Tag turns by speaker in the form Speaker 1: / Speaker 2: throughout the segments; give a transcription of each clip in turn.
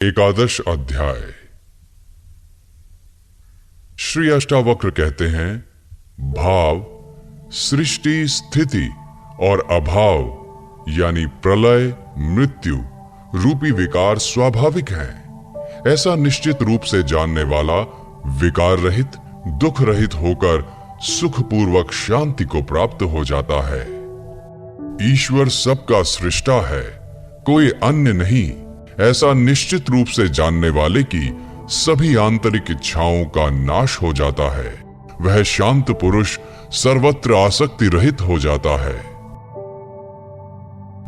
Speaker 1: एकादश अध्याय। श्री अष्टावक्र कहते हैं, भाव, सृष्टि, स्थिति और अभाव यानी प्रलय, मृत्यु रूपी विकार स्वाभाविक हैं। ऐसा निश्चित रूप से जानने वाला विकार रहित, दुख रहित होकर सुखपूर्वक शांति को प्राप्त हो जाता है। ईश्वर सबका सृष्टा है, कोई अन्य नहीं। ऐसा निश्चित रूप से जानने वाले की सभी आंतरिक इच्छाओं का नाश हो जाता है। वह शांत पुरुष सर्वत्र आसक्ति रहित हो जाता है।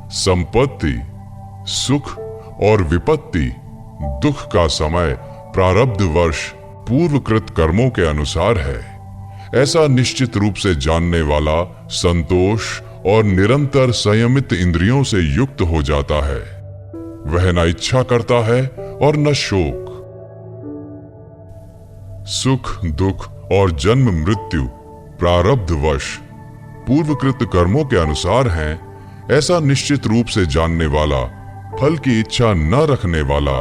Speaker 1: संपत्ति, सुख और विपत्ति, दुख का समय प्रारब्ध वर्ष पूर्वकृत कर्मों के अनुसार है। ऐसा निश्चित रूप से जानने वाला संतोष और निरंतर संयमित इंद्रियों से युक्त हो जाता है। वह न इच्छा करता है और न शोक। सुख, दुख और जन्म मृत्यु प्रारब्धवश पूर्वकृत कर्मों के अनुसार हैं। ऐसा निश्चित रूप से जानने वाला, फल की इच्छा न रखने वाला,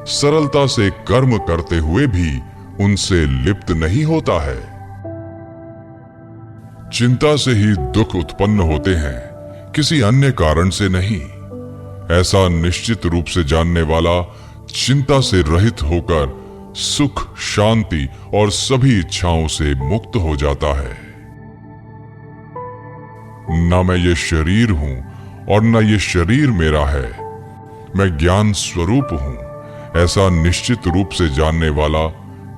Speaker 1: सरलता से कर्म करते हुए भी उनसे लिप्त नहीं होता है। चिंता से ही दुख उत्पन्न होते हैं, किसी अन्य कारण से नहीं। ऐसा निश्चित रूप से जानने वाला चिंता से रहित होकर सुख, शांति और सभी इच्छाओं से मुक्त हो जाता है। न मैं ये शरीर हूं और न ये शरीर मेरा है, मैं ज्ञान स्वरूप हूं। ऐसा निश्चित रूप से जानने वाला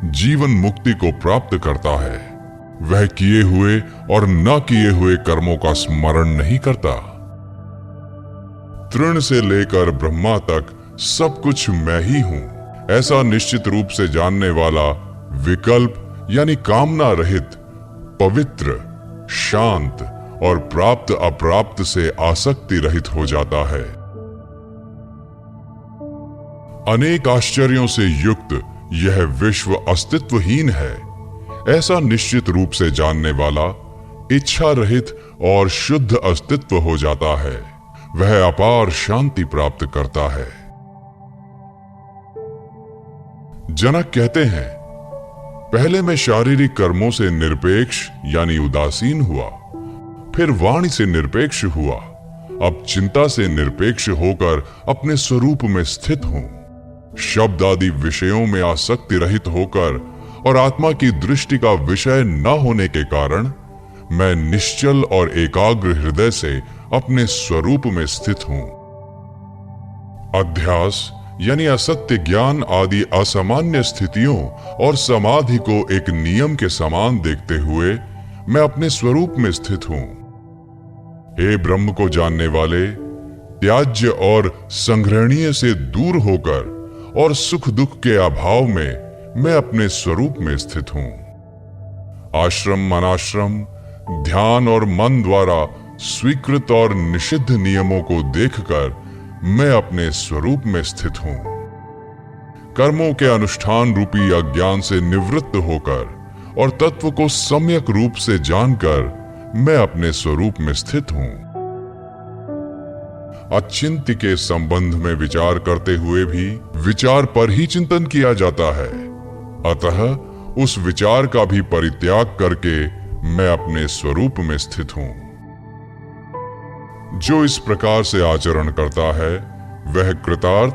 Speaker 1: जीवन मुक्ति को प्राप्त करता है। वह किए हुए और न किए हुए कर्मों का स्मरण नहीं करता। तृण से लेकर ब्रह्मा तक सब कुछ मैं ही हूं। ऐसा निश्चित रूप से जानने वाला विकल्प यानी कामना रहित, पवित्र, शांत और प्राप्त अप्राप्त से आसक्ति रहित हो जाता है। अनेक आश्चर्यों से युक्त यह विश्व अस्तित्वहीन है। ऐसा निश्चित रूप से जानने वाला इच्छा रहित और शुद्ध अस्तित्व हो जाता है। वह अपार शांति प्राप्त करता है। जनक कहते हैं, पहले मैं शारीरिक कर्मों से निरपेक्ष यानी उदासीन हुआ, फिर वाणी से निरपेक्ष हुआ, अब चिंता से निरपेक्ष होकर अपने स्वरूप में स्थित हूं। शब्द आदि विषयों में आसक्ति रहित होकर और आत्मा की दृष्टि का विषय न होने के कारण मैं निश्चल और एकाग्र हृदय से अपने स्वरूप में स्थित हूं। अध्यास यानी असत्य ज्ञान आदि असामान्य स्थितियों और समाधि को एक नियम के समान देखते हुए मैं अपने स्वरूप में स्थित हूं। हे ब्रह्म को जानने वाले, त्याज्य और संग्रहणीय से दूर होकर और सुख दुख के अभाव में मैं अपने स्वरूप में स्थित हूं। आश्रम, अनाश्रम, ध्यान और मन द्वारा स्वीकृत और निषिद्ध नियमों को देखकर मैं अपने स्वरूप में स्थित हूं। कर्मों के अनुष्ठान रूपी अज्ञान से निवृत्त होकर और तत्व को सम्यक रूप से जानकर मैं अपने स्वरूप में स्थित हूं। अचिंत्य के संबंध में विचार करते हुए भी विचार पर ही चिंतन किया जाता है। अतः उस विचार का भी परित्याग करके मैं अपने स्वरूप में स्थित हूं। जो इस प्रकार से आचरण करता है वह कृतार्थ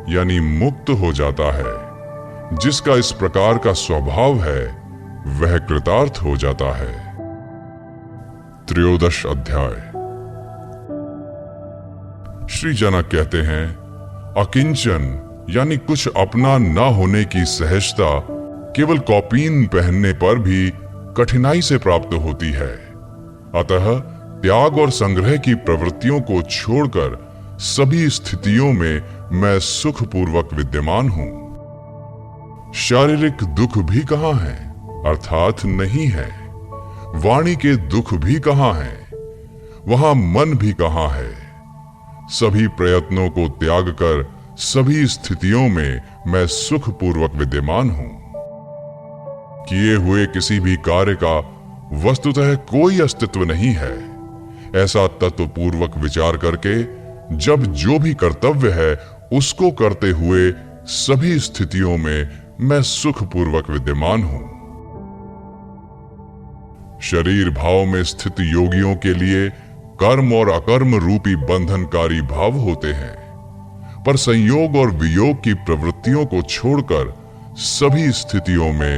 Speaker 1: यानी मुक्त हो जाता है। जिसका इस प्रकार का स्वभाव है वह कृतार्थ हो जाता है। त्रयोदश अध्याय। श्री जनक कहते हैं, अकिंचन यानी कुछ अपना न होने की सहजता केवल कौपीन पहनने पर भी कठिनाई से प्राप्त होती है। अतः त्याग और संग्रह की प्रवृत्तियों को छोड़कर सभी स्थितियों में मैं सुखपूर्वक विद्यमान हूं। शारीरिक दुख भी कहां है, अर्थात नहीं है। वाणी के दुख भी कहां है, वहां मन भी कहां है। सभी प्रयत्नों को त्याग कर सभी स्थितियों में मैं सुखपूर्वक विद्यमान हूं। किए हुए किसी भी कार्य का वस्तुतः कोई अस्तित्व नहीं है। ऐसा तत्वपूर्वक विचार करके जब जो भी कर्तव्य है उसको करते हुए सभी स्थितियों में मैं सुखपूर्वक विद्यमान हूं। शरीर भाव में स्थित योगियों के लिए कर्म और अकर्म रूपी बंधनकारी भाव होते हैं, पर संयोग और वियोग की प्रवृत्तियों को छोड़कर सभी स्थितियों में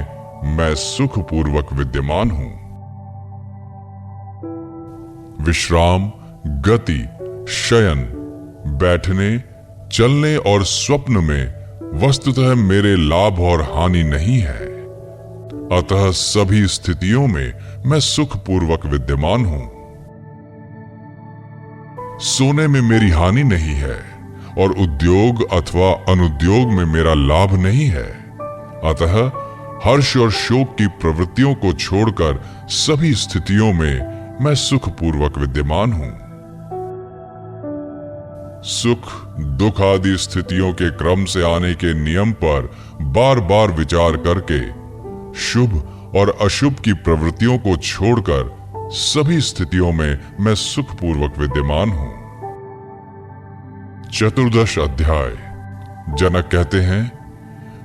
Speaker 1: मैं सुखपूर्वक विद्यमान हूं। विश्राम, गति, शयन, बैठने, चलने और स्वप्न में वस्तुतः मेरे लाभ और हानि नहीं है, अतः सभी स्थितियों में मैं सुखपूर्वक विद्यमान हूं। सोने में मेरी हानि नहीं है और उद्योग अथवा अनुद्योग में मेरा लाभ नहीं है, अतः हर्ष और शोक की प्रवृत्तियों को छोड़कर सभी स्थितियों में मैं सुखपूर्वक विद्यमान हूं। सुख दुख आदि स्थितियों के क्रम से आने के नियम पर बार बार विचार करके शुभ और अशुभ की प्रवृत्तियों को छोड़कर सभी स्थितियों में मैं सुखपूर्वक विद्यमान हूं। चतुर्दश अध्याय। जनक कहते हैं,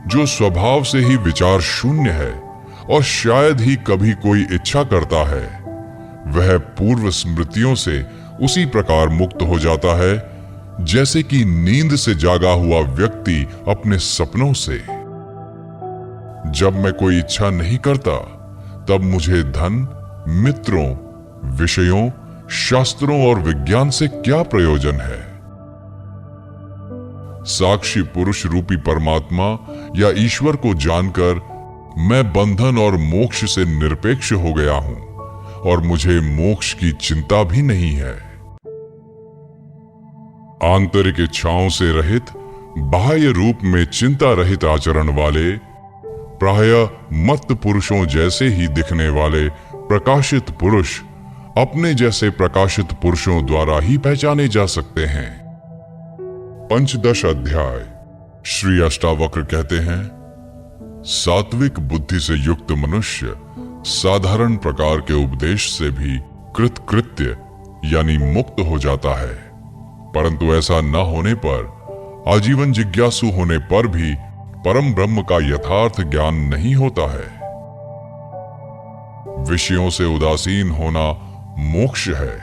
Speaker 1: जो स्वभाव से ही विचार शून्य है और शायद ही कभी कोई इच्छा करता है, वह पूर्व स्मृतियों से उसी प्रकार मुक्त हो जाता है जैसे कि नींद से जागा हुआ व्यक्ति अपने सपनों से। जब मैं कोई इच्छा नहीं करता, तब मुझे धन, मित्रों, विषयों, शास्त्रों और विज्ञान से क्या प्रयोजन है। साक्षी पुरुष रूपी परमात्मा या ईश्वर को जानकर मैं बंधन और मोक्ष से निरपेक्ष हो गया हूं और मुझे मोक्ष की चिंता भी नहीं है। आंतरिक इच्छाओं से रहित, बाह्य रूप में चिंता रहित आचरण वाले, प्रायः मत्त पुरुषों जैसे ही दिखने वाले प्रकाशित पुरुष अपने जैसे प्रकाशित पुरुषों द्वारा ही पहचाने जा सकते हैं। पंचदश अध्याय। श्री अष्टावक्र कहते हैं, सात्विक बुद्धि से युक्त मनुष्य साधारण प्रकार के उपदेश से भी कृतकृत्य यानी मुक्त हो जाता है, परंतु ऐसा न होने पर, आजीवन जिज्ञासु होने पर भी परम ब्रह्म का यथार्थ ज्ञान नहीं होता है। विषयों से उदासीन होना मोक्ष है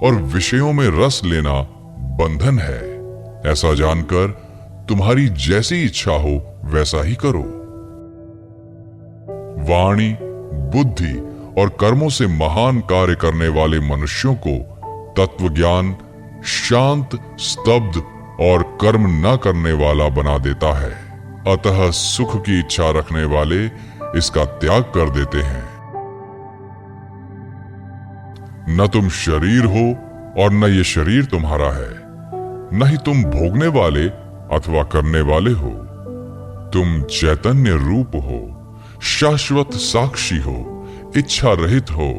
Speaker 1: और विषयों में रस लेना बंधन है। ऐसा जानकर तुम्हारी जैसी इच्छा हो वैसा ही करो। वाणी, बुद्धि और कर्मों से महान कार्य करने वाले मनुष्यों को तत्वज्ञान शांत, स्तब्ध और कर्म न करने वाला बना देता है, अतः सुख की इच्छा रखने वाले इसका त्याग कर देते हैं। न तुम शरीर हो और न ये शरीर तुम्हारा है, न ही तुम भोगने वाले अथवा करने वाले हो। तुम चैतन्य रूप हो, शाश्वत साक्षी हो, इच्छा रहित हो,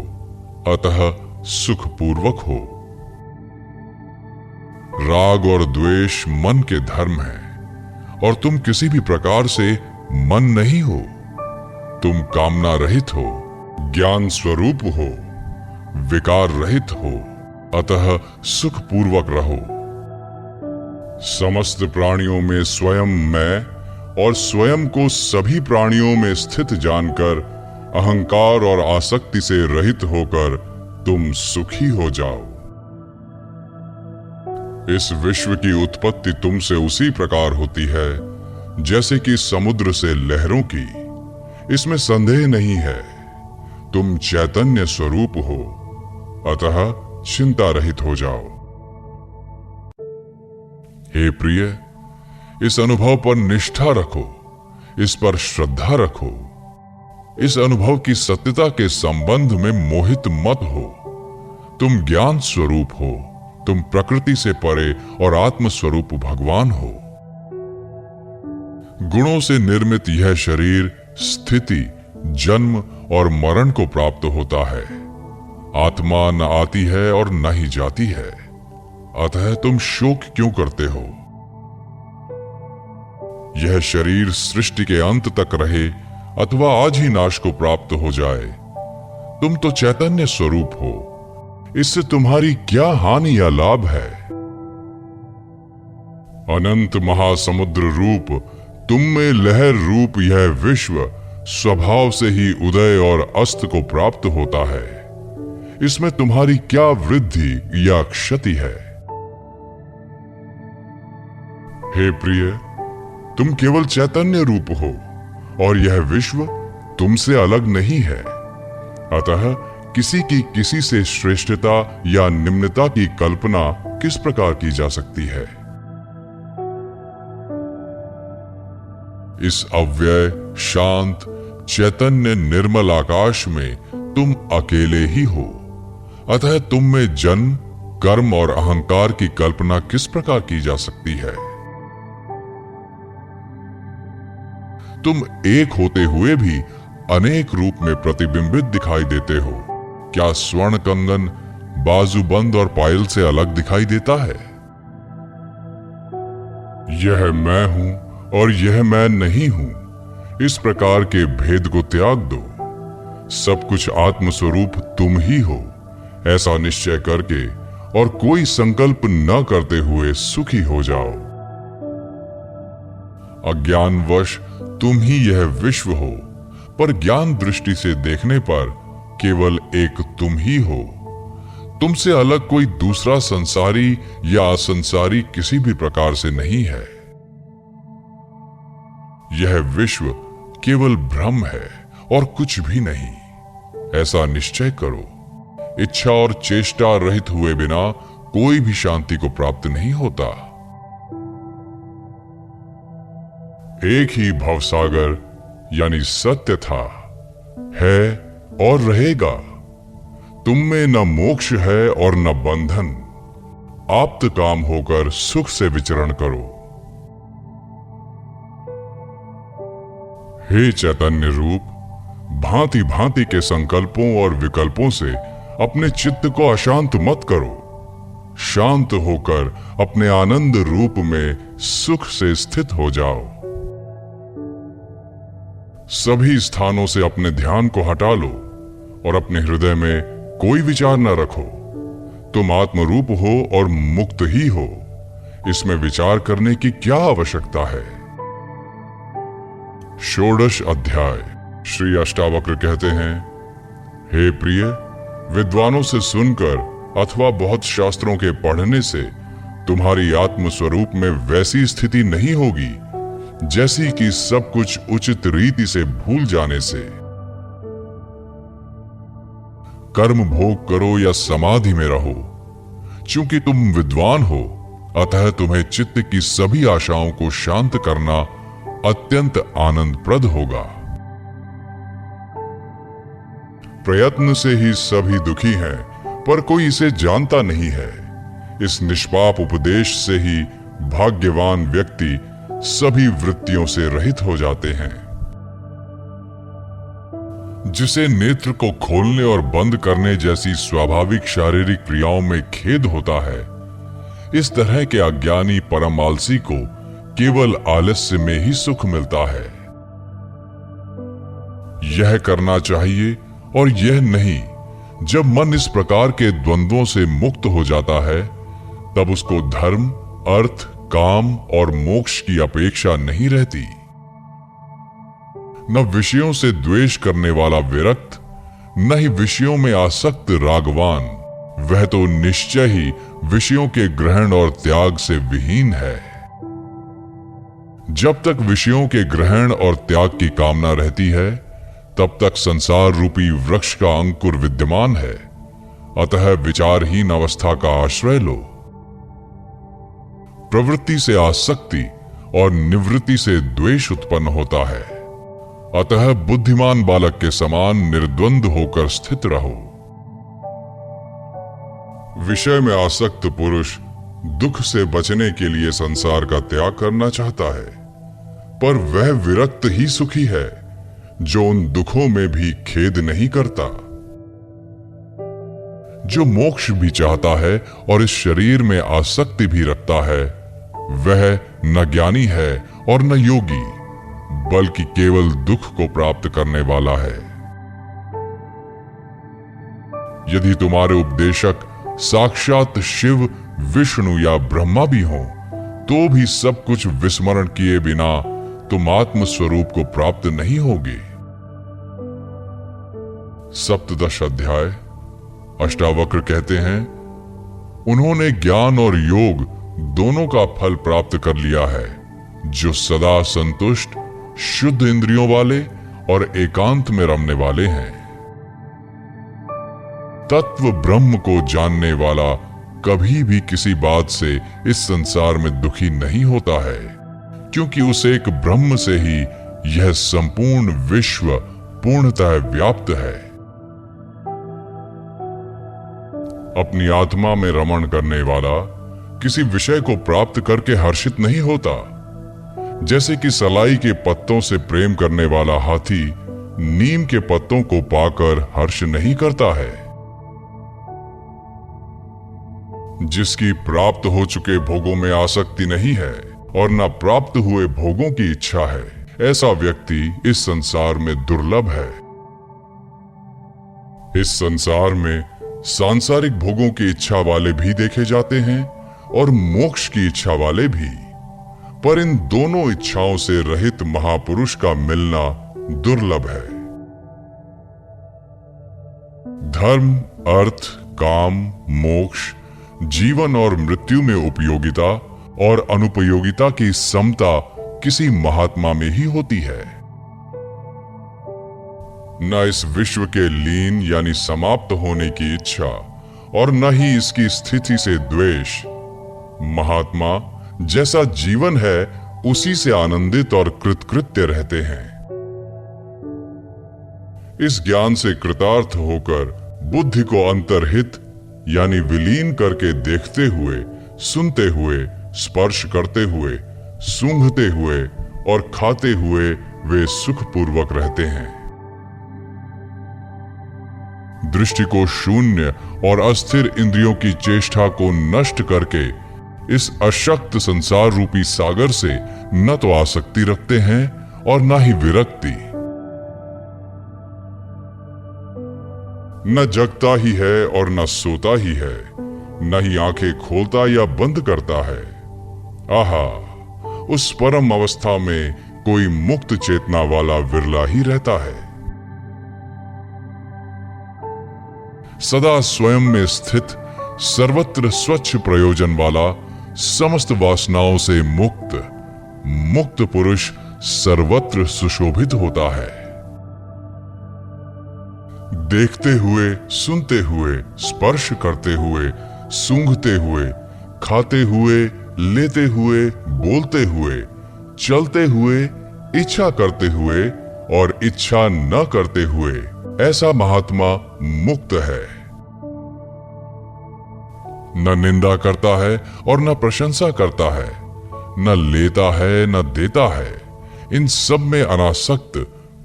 Speaker 1: अतः सुखपूर्वक हो। राग और द्वेष मन के धर्म है और तुम किसी भी प्रकार से मन नहीं हो। तुम कामना रहित हो, ज्ञान स्वरूप हो, विकार रहित हो, अतः सुखपूर्वक रहो। समस्त प्राणियों में स्वयं मैं और स्वयं को सभी प्राणियों में स्थित जानकर अहंकार और आसक्ति से रहित होकर तुम सुखी हो जाओ। इस विश्व की उत्पत्ति तुमसे उसी प्रकार होती है जैसे कि समुद्र से लहरों की, इसमें संदेह नहीं है। तुम चैतन्य स्वरूप हो, अतः चिंता रहित हो जाओ। हे प्रिय, इस अनुभव पर निष्ठा रखो, इस पर श्रद्धा रखो। इस अनुभव की सत्यता के संबंध में मोहित मत हो। तुम ज्ञान स्वरूप हो, तुम प्रकृति से परे और आत्म स्वरूप भगवान हो। गुणों से निर्मित यह शरीर स्थिति, जन्म और मरण को प्राप्त होता है। आत्मा न आती है और न ही जाती है, अतः तुम शोक क्यों करते हो? यह शरीर सृष्टि के अंत तक रहे अथवा आज ही नाश को प्राप्त हो जाए, तुम तो चैतन्य स्वरूप हो। इससे तुम्हारी क्या हानि या लाभ है? अनंत महासमुद्र रूप तुम में लहर रूप यह विश्व स्वभाव से ही उदय और अस्त को प्राप्त होता है। इसमें तुम्हारी क्या वृद्धि या क्षति है? हे प्रिय, तुम केवल चैतन्य रूप हो और यह विश्व तुमसे अलग नहीं है। अतः किसी की किसी से श्रेष्ठता या निम्नता की कल्पना किस प्रकार की जा सकती है? इस अव्यय, शांत, चैतन्य निर्मल आकाश में तुम अकेले ही हो। अतः तुम में जन्म, कर्म और अहंकार की कल्पना किस प्रकार की जा सकती है? तुम एक होते हुए भी अनेक रूप में प्रतिबिंबित दिखाई देते हो। क्या स्वर्ण कंगन बाजूबंद और पायल से अलग दिखाई देता है? यह मैं हूं और यह मैं नहीं हूं, इस प्रकार के भेद को त्याग दो। सब कुछ आत्मस्वरूप तुम ही हो, ऐसा निश्चय करके और कोई संकल्प न करते हुए सुखी हो जाओ। अज्ञानवश तुम ही यह विश्व हो, पर ज्ञान दृष्टि से देखने पर केवल एक तुम ही हो। तुमसे अलग कोई दूसरा संसारी या असंसारी किसी भी प्रकार से नहीं है। यह विश्व केवल भ्रम है और कुछ भी नहीं, ऐसा निश्चय करो। इच्छा और चेष्टा रहित हुए बिना कोई भी शांति को प्राप्त नहीं होता। एक ही भवसागर यानी सत्य था, है और रहेगा। तुम में न मोक्ष है और न बंधन। आप्त काम होकर सुख से विचरण करो। हे चैतन्य रूप, भांति भांति के संकल्पों और विकल्पों से अपने चित्त को अशांत मत करो। शांत होकर अपने आनंद रूप में सुख से स्थित हो जाओ। सभी स्थानों से अपने ध्यान को हटा लो और अपने हृदय में कोई विचार न रखो। तुम आत्मरूप हो और मुक्त ही हो। इसमें विचार करने की क्या आवश्यकता है? षोडश अध्याय। श्री अष्टावक्र कहते हैं, हे प्रिय, विद्वानों से सुनकर अथवा बहुत शास्त्रों के पढ़ने से तुम्हारी आत्म स्वरूप में वैसी स्थिति नहीं होगी जैसी कि सब कुछ उचित रीति से भूल जाने से। कर्म भोग करो या समाधि में रहो, चूंकि तुम विद्वान हो, अतः तुम्हें चित्त की सभी आशाओं को शांत करना अत्यंत आनंदप्रद होगा। प्रयत्न से ही सभी दुखी हैं, पर कोई इसे जानता नहीं है। इस निष्पाप उपदेश से ही भाग्यवान व्यक्ति सभी वृत्तियों से रहित हो जाते हैं। जिसे नेत्र को खोलने और बंद करने जैसी स्वाभाविक शारीरिक क्रियाओं में खेद होता है, इस तरह के अज्ञानी परम आलसी को केवल आलस्य में ही सुख मिलता है। यह करना चाहिए और यह नहीं। जब मन इस प्रकार के द्वंद्वों से मुक्त हो जाता है, तब उसको धर्म, अर्थ, काम और मोक्ष की अपेक्षा नहीं रहती। न विषयों से द्वेष करने वाला विरक्त, न ही विषयों में आसक्त रागवान, वह तो निश्चय ही विषयों के ग्रहण और त्याग से विहीन है। जब तक विषयों के ग्रहण और त्याग की कामना रहती है, तब तक संसार रूपी वृक्ष का अंकुर विद्यमान है। अतः विचारहीन अवस्था का आश्रय लो। प्रवृत्ति से आसक्ति और निवृत्ति से द्वेष उत्पन्न होता है। अतः बुद्धिमान बालक के समान निर्द्वंद होकर स्थित रहो। विषय में आसक्त पुरुष दुख से बचने के लिए संसार का त्याग करना चाहता है, पर वह विरक्त ही सुखी है जो उन दुखों में भी खेद नहीं करता। जो मोक्ष भी चाहता है और इस शरीर में आसक्ति भी रखता है, वह न ज्ञानी है और न योगी, बल्कि केवल दुख को प्राप्त करने वाला है। यदि तुम्हारे उपदेशक साक्षात शिव, विष्णु या ब्रह्मा भी हों, तो भी सब कुछ विस्मरण किए बिना तुम आत्म स्वरूप को प्राप्त नहीं होगी। सप्तदश अध्याय। अष्टावक्र कहते हैं, उन्होंने ज्ञान और योग दोनों का फल प्राप्त कर लिया है, जो सदा संतुष्ट, शुद्ध इंद्रियों वाले और एकांत में रमने वाले हैं। तत्व ब्रह्म को जानने वाला कभी भी किसी बात से इस संसार में दुखी नहीं होता है, क्योंकि उस एक ब्रह्म से ही यह संपूर्ण विश्व पूर्णतः व्याप्त है। अपनी आत्मा में रमण करने वाला किसी विषय को प्राप्त करके हर्षित नहीं होता। जैसे कि सलाई के पत्तों से प्रेम करने वाला हाथी नीम के पत्तों को पाकर हर्ष नहीं करता है। जिसकी प्राप्त हो चुके भोगों में आसक्ति नहीं है और न प्राप्त हुए भोगों की इच्छा है, ऐसा व्यक्ति इस संसार में दुर्लभ है। इस संसार में सांसारिक भोगों की इच्छा वाले भी देखे जाते हैं और मोक्ष की इच्छा वाले भी, पर इन दोनों इच्छाओं से रहित महापुरुष का मिलना दुर्लभ है। धर्म, अर्थ, काम, मोक्ष, जीवन और मृत्यु में उपयोगिता और अनुपयोगिता की समता किसी महात्मा में ही होती है। न इस विश्व के लीन यानी समाप्त होने की इच्छा और न ही इसकी स्थिति से द्वेष। महात्मा जैसा जीवन है उसी से आनंदित और कृतकृत्य रहते हैं। इस ज्ञान से कृतार्थ होकर बुद्धि को अंतर्हित यानी विलीन करके देखते हुए, सुनते हुए, स्पर्श करते हुए, सूंघते हुए और खाते हुए वे सुखपूर्वक रहते हैं। दृष्टि को शून्य और अस्थिर इंद्रियों की चेष्टा को नष्ट करके इस अशक्त संसार रूपी सागर से न तो आसक्ति रखते हैं और न ही विरक्ति। न जगता ही है और न सोता ही है, न ही आंखें खोलता या बंद करता है। आहा, उस परम अवस्था में कोई मुक्त चेतना वाला विरला ही रहता है। सदा स्वयं में स्थित, सर्वत्र स्वच्छ प्रयोजन वाला, समस्त वासनाओं से मुक्त पुरुष सर्वत्र सुशोभित होता है। देखते हुए, सुनते हुए, स्पर्श करते हुए, सूंघते हुए, खाते हुए, लेते हुए, बोलते हुए, चलते हुए, इच्छा करते हुए और इच्छा न करते हुए, ऐसा महात्मा मुक्त है। न निंदा करता है और न प्रशंसा करता है, न लेता है न देता है। इन सब में अनासक्त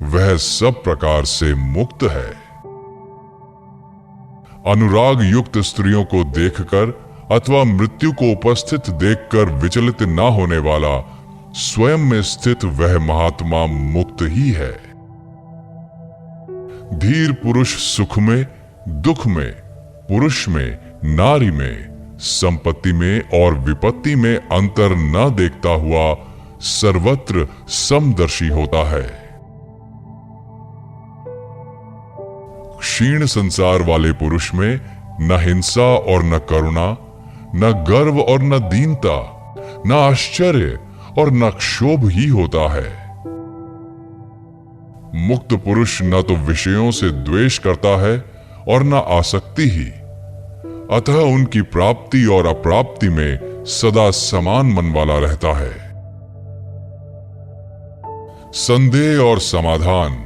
Speaker 1: वह सब प्रकार से मुक्त है। अनुराग युक्त स्त्रियों को देखकर अथवा मृत्यु को उपस्थित देखकर विचलित न होने वाला स्वयं में स्थित वह महात्मा मुक्त ही है। धीर पुरुष सुख में, दुख में, पुरुष में, नारी में, संपत्ति में और विपत्ति में अंतर न देखता हुआ सर्वत्र समदर्शी होता है। क्षीण संसार वाले पुरुष में न हिंसा और न करुणा, न गर्व और न दीनता, न आश्चर्य और न क्षोभ ही होता है। मुक्त पुरुष न तो विषयों से द्वेष करता है और न आसक्ति ही, अतः उनकी प्राप्ति और अप्राप्ति में सदा समान मन वाला रहता है। संदेह और समाधान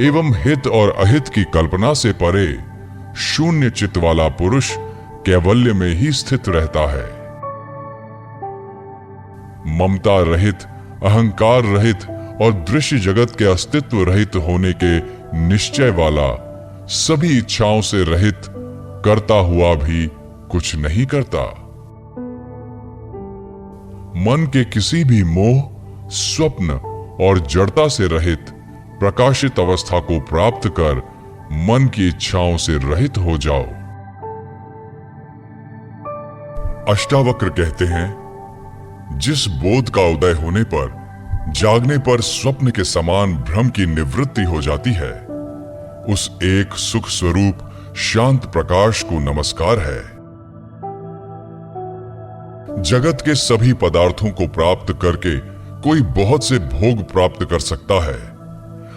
Speaker 1: एवं हित और अहित की कल्पना से परे शून्य चित्त वाला पुरुष कैवल्य में ही स्थित रहता है। ममता रहित, अहंकार रहित और दृश्य जगत के अस्तित्व रहित होने के निश्चय वाला, सभी इच्छाओं से रहित, करता हुआ भी कुछ नहीं करता। मन के किसी भी मोह, स्वप्न और जड़ता से रहित प्रकाशित अवस्था को प्राप्त कर मन की इच्छाओं से रहित हो जाओ। अष्टावक्र कहते हैं, जिस बोध का उदय होने पर जागने पर स्वप्न के समान भ्रम की निवृत्ति हो जाती है। उस एक सुख स्वरूप शांत प्रकाश को नमस्कार है। जगत के सभी पदार्थों को प्राप्त करके कोई बहुत से भोग प्राप्त कर सकता है,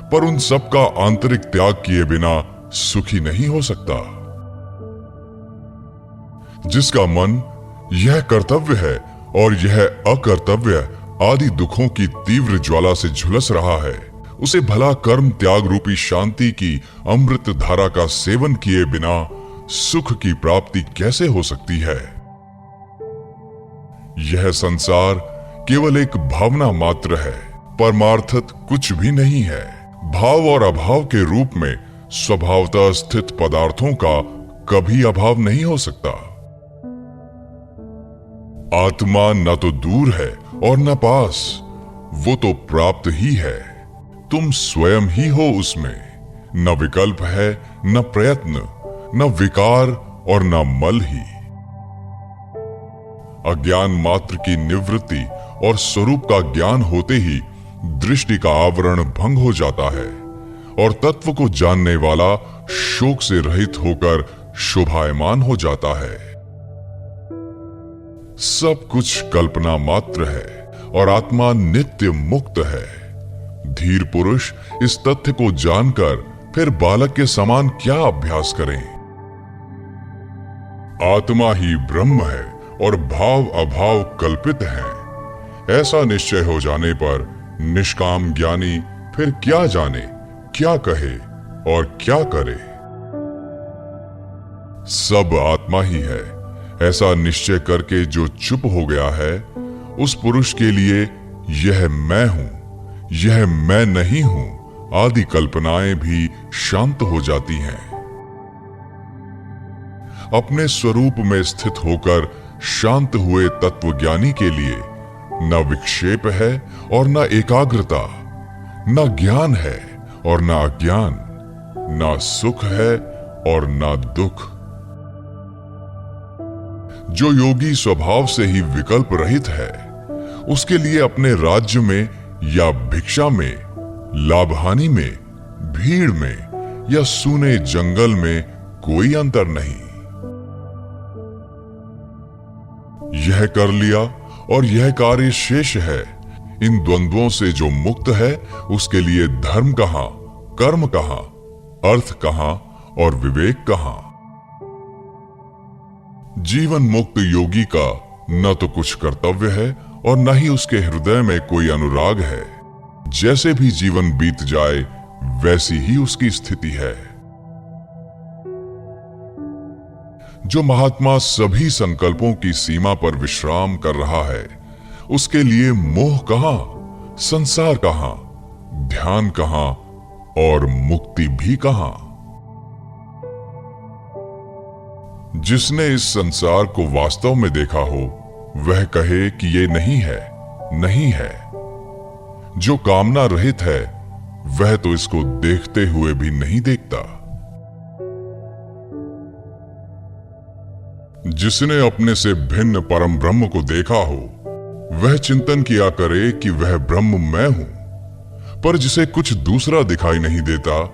Speaker 1: पर उन सब का आंतरिक त्याग किए बिना सुखी नहीं हो सकता। जिसका मन यह कर्तव्य है और यह अकर्तव्य आदि दुखों की तीव्र ज्वाला से झुलस रहा है, उसे भला कर्म त्याग रूपी शांति की अमृत धारा का सेवन किए बिना सुख की प्राप्ति कैसे हो सकती है। यह संसार केवल एक भावना मात्र है, परमार्थत कुछ भी नहीं है। भाव और अभाव के रूप में स्वभावतः स्थित पदार्थों का कभी अभाव नहीं हो सकता। आत्मा न तो दूर है और न पास, वो तो प्राप्त ही है। तुम स्वयं ही हो उसमें, न विकल्प है, न प्रयत्न, न विकार और न मल ही। अज्ञान मात्र की निवृत्ति और स्वरूप का ज्ञान होते ही दृष्टि का आवरण भंग हो जाता है और तत्व को जानने वाला शोक से रहित होकर शोभायमान हो जाता है। सब कुछ कल्पना मात्र है और आत्मा नित्य मुक्त है। धीर पुरुष इस तथ्य को जानकर फिर बालक के समान क्या अभ्यास करें। आत्मा ही ब्रह्म है और भाव अभाव कल्पित हैं। ऐसा निश्चय हो जाने पर निष्काम ज्ञानी फिर क्या जाने, क्या कहे और क्या करे। सब आत्मा ही है, ऐसा निश्चय करके जो चुप हो गया है, उस पुरुष के लिए यह मैं हूं, यह मैं नहीं हूं आदि कल्पनाएं भी शांत हो जाती हैं। अपने स्वरूप में स्थित होकर शांत हुए तत्वज्ञानी के लिए न विक्षेप है और न एकाग्रता, न ज्ञान है और न अज्ञान, न सुख है और न दुख। जो योगी स्वभाव से ही विकल्प रहित है, उसके लिए अपने राज्य में या भिक्षा में, लाभ हानि में, भीड़ में या सूने जंगल में कोई अंतर नहीं। यह कर लिया और यह कार्य शेष है। इन द्वंद्वों से जो मुक्त है, उसके लिए धर्म कहां, कर्म कहां, अर्थ कहां और विवेक कहां। जीवन मुक्त योगी का न तो कुछ कर्तव्य है और न ही उसके हृदय में कोई अनुराग है। जैसे भी जीवन बीत जाए वैसी ही उसकी स्थिति है। जो महात्मा सभी संकल्पों की सीमा पर विश्राम कर रहा है, उसके लिए मोह कहां, संसार कहां, ध्यान कहां और मुक्ति भी कहां। जिसने इस संसार को वास्तव में देखा हो, वह कहे कि ये नहीं है, नहीं है। जो कामना रहित है, वह तो इसको देखते हुए भी नहीं देखता। जिसने अपने से भिन्न परम ब्रह्म को देखा हो, वह चिंतन किया करे कि वह ब्रह्म मैं हूं। पर जिसे कुछ दूसरा दिखाई नहीं देता,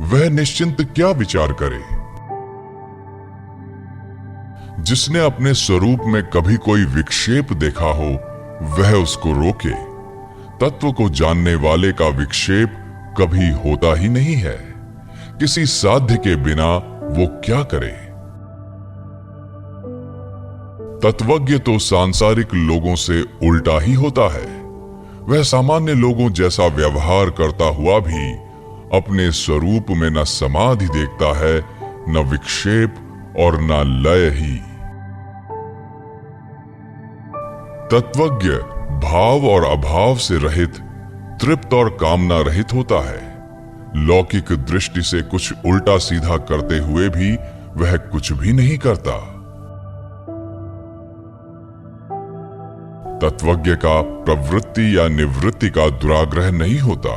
Speaker 1: वह निश्चिंत क्या विचार करे। जिसने अपने स्वरूप में कभी कोई विक्षेप देखा हो, वह उसको रोके। तत्व को जानने वाले का विक्षेप कभी होता ही नहीं है। किसी साध्य के बिना वो क्या करे। तत्वज्ञ तो सांसारिक लोगों से उल्टा ही होता है। वह सामान्य लोगों जैसा व्यवहार करता हुआ भी अपने स्वरूप में न समाधि देखता है, न विक्षेप और न लय ही। तत्वज्ञ भाव और अभाव से रहित, तृप्त और कामना रहित होता है। लौकिक दृष्टि से कुछ उल्टा सीधा करते हुए भी वह कुछ भी नहीं करता। तत्वज्ञ का प्रवृत्ति या निवृत्ति का दुराग्रह नहीं होता।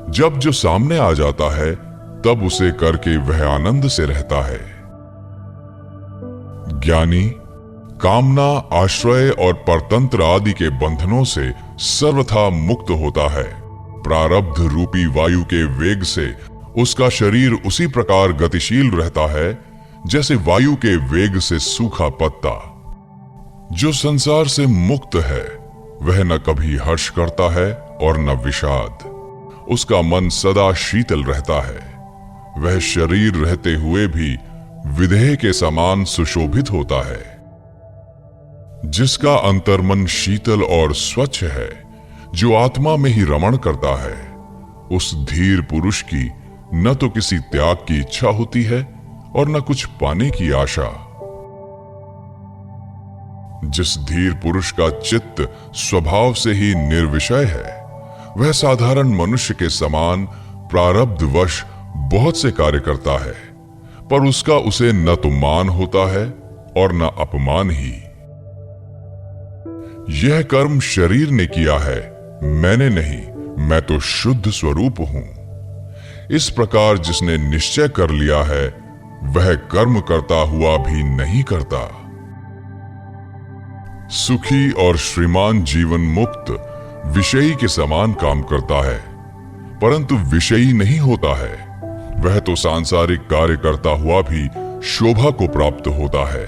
Speaker 1: जब जो सामने आ जाता है, तब उसे करके वह आनंद से रहता है। ज्ञानी कामना, आश्रय और परतंत्र आदि के बंधनों से सर्वथा मुक्त होता है। प्रारब्ध रूपी वायु के वेग से उसका शरीर उसी प्रकार गतिशील रहता है जैसे वायु के वेग से सूखा पत्ता। जो संसार से मुक्त है वह न कभी हर्ष करता है और न विषाद। उसका मन सदा शीतल रहता है। वह शरीर रहते हुए भी विदेह के समान सुशोभित होता है। जिसका अंतर्मन शीतल और स्वच्छ है, जो आत्मा में ही रमण करता है, उस धीर पुरुष की न तो किसी त्याग की इच्छा होती है और न कुछ पाने की आशा। जिस धीर पुरुष का चित्त स्वभाव से ही निर्विषय है, वह साधारण मनुष्य के समान प्रारब्धवश बहुत से कार्य करता है, पर उसका उसे न तो मान होता है और न अपमान ही। यह कर्म शरीर ने किया है, मैंने नहीं, मैं तो शुद्ध स्वरूप हूं। इस प्रकार जिसने निश्चय कर लिया है, वह कर्म करता हुआ भी नहीं करता। सुखी और श्रीमान जीवन मुक्त विषयी के समान काम करता है, परंतु विषयी नहीं होता है। वह तो सांसारिक कार्य करता हुआ भी शोभा को प्राप्त होता है।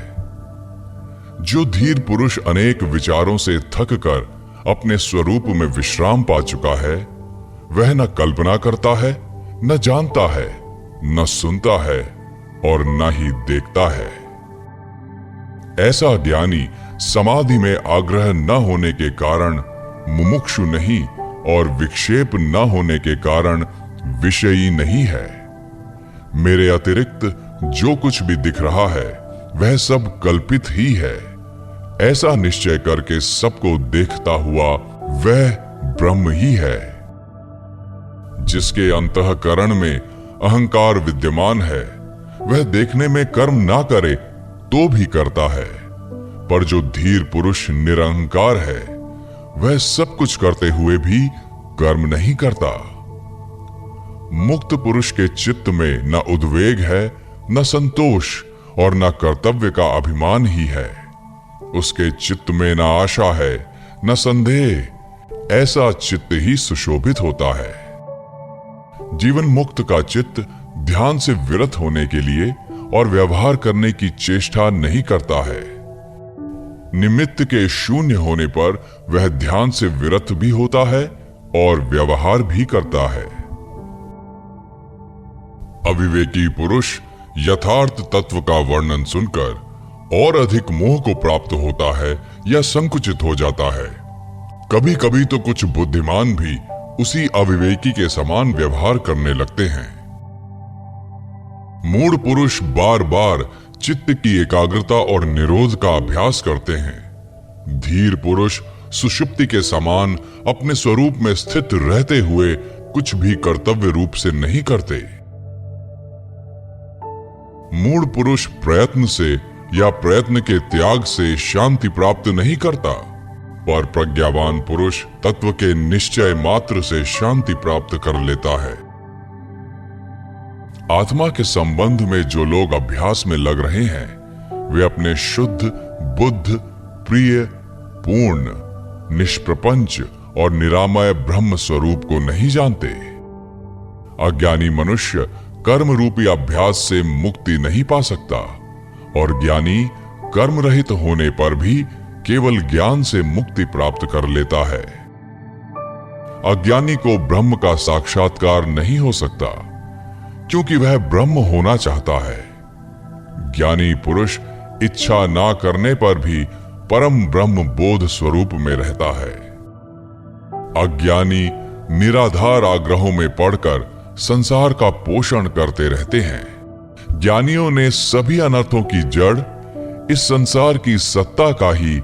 Speaker 1: जो धीर पुरुष अनेक विचारों से थक कर अपने स्वरूप में विश्राम पा चुका है, वह न कल्पना करता है, न जानता है, न सुनता है और न ही देखता है। ऐसा ज्ञानी समाधि में आग्रह न होने के कारण मुमुक्षु नहीं और विक्षेप न होने के कारण विषयी नहीं है। मेरे अतिरिक्त जो कुछ भी दिख रहा है वह सब कल्पित ही है, ऐसा निश्चय करके सबको देखता हुआ वह ब्रह्म ही है। जिसके अंतःकरण में अहंकार विद्यमान है, वह देखने में कर्म ना करे तो भी करता है, पर जो धीर पुरुष निरहंकार है, वह सब कुछ करते हुए भी कर्म नहीं करता। मुक्त पुरुष के चित्त में न उद्वेग है, न संतोष और न कर्तव्य का अभिमान ही है। उसके चित्त में न आशा है, न संदेह। ऐसा चित्त ही सुशोभित होता है। जीवन मुक्त का चित्त ध्यान से विरत होने के लिए और व्यवहार करने की चेष्टा नहीं करता है। निमित्त के शून्य होने पर वह ध्यान से विरत भी होता है और व्यवहार भी करता है। अविवेकी पुरुष यथार्थ तत्व का वर्णन सुनकर और अधिक मोह को प्राप्त होता है या संकुचित हो जाता है। कभी कभी तो कुछ बुद्धिमान भी उसी अविवेकी के समान व्यवहार करने लगते हैं। मूढ़ पुरुष बार बार चित्त की एकाग्रता और निरोध का अभ्यास करते हैं। धीर पुरुष सुषुप्ति के समान अपने स्वरूप में स्थित रहते हुए कुछ भी कर्तव्य रूप से नहीं करते। मूढ़ पुरुष प्रयत्न से या प्रयत्न के त्याग से शांति प्राप्त नहीं करता, पर प्रज्ञावान पुरुष तत्व के निश्चय मात्र से शांति प्राप्त कर लेता है। आत्मा के संबंध में जो लोग अभ्यास में लग रहे हैं, वे अपने शुद्ध, बुद्ध, प्रिय, पूर्ण, निष्प्रपंच और निरामय ब्रह्म स्वरूप को नहीं जानते। अज्ञानी मनुष्य कर्म रूपी अभ्यास से मुक्ति नहीं पा सकता और ज्ञानी कर्म रहित होने पर भी केवल ज्ञान से मुक्ति प्राप्त कर लेता है। अज्ञानी को ब्रह्म का साक्षात्कार नहीं हो सकता, क्योंकि वह ब्रह्म होना चाहता है। ज्ञानी पुरुष इच्छा ना करने पर भी परम ब्रह्म बोध स्वरूप में रहता है। अज्ञानी निराधार आग्रहों में पड़कर संसार का पोषण करते रहते हैं। ज्ञानियों ने सभी अनर्थों की जड़ इस संसार की सत्ता का ही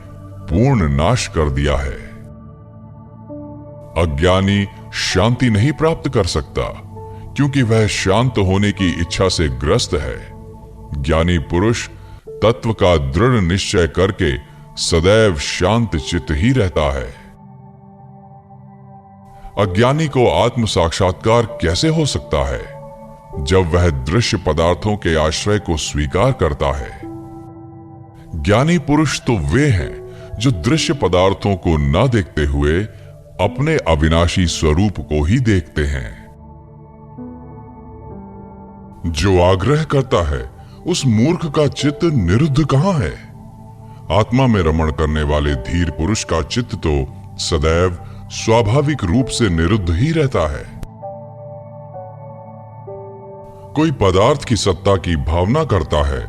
Speaker 1: पूर्ण नाश कर दिया है। अज्ञानी शांति नहीं प्राप्त कर सकता, क्योंकि वह शांत होने की इच्छा से ग्रस्त है। ज्ञानी पुरुष तत्व का दृढ़ निश्चय करके सदैव शांत चित्त ही रहता है। अज्ञानी को आत्म साक्षात्कार कैसे हो सकता है, जब वह दृश्य पदार्थों के आश्रय को स्वीकार करता है। ज्ञानी पुरुष तो वे हैं जो दृश्य पदार्थों को न देखते हुए अपने अविनाशी स्वरूप को ही देखते हैं। जो आग्रह करता है उस मूर्ख का चित्त निरुद्ध कहां है? आत्मा में रमण करने वाले धीर पुरुष का चित्त तो सदैव स्वाभाविक रूप से निरुद्ध ही रहता है। कोई पदार्थ की सत्ता की भावना करता है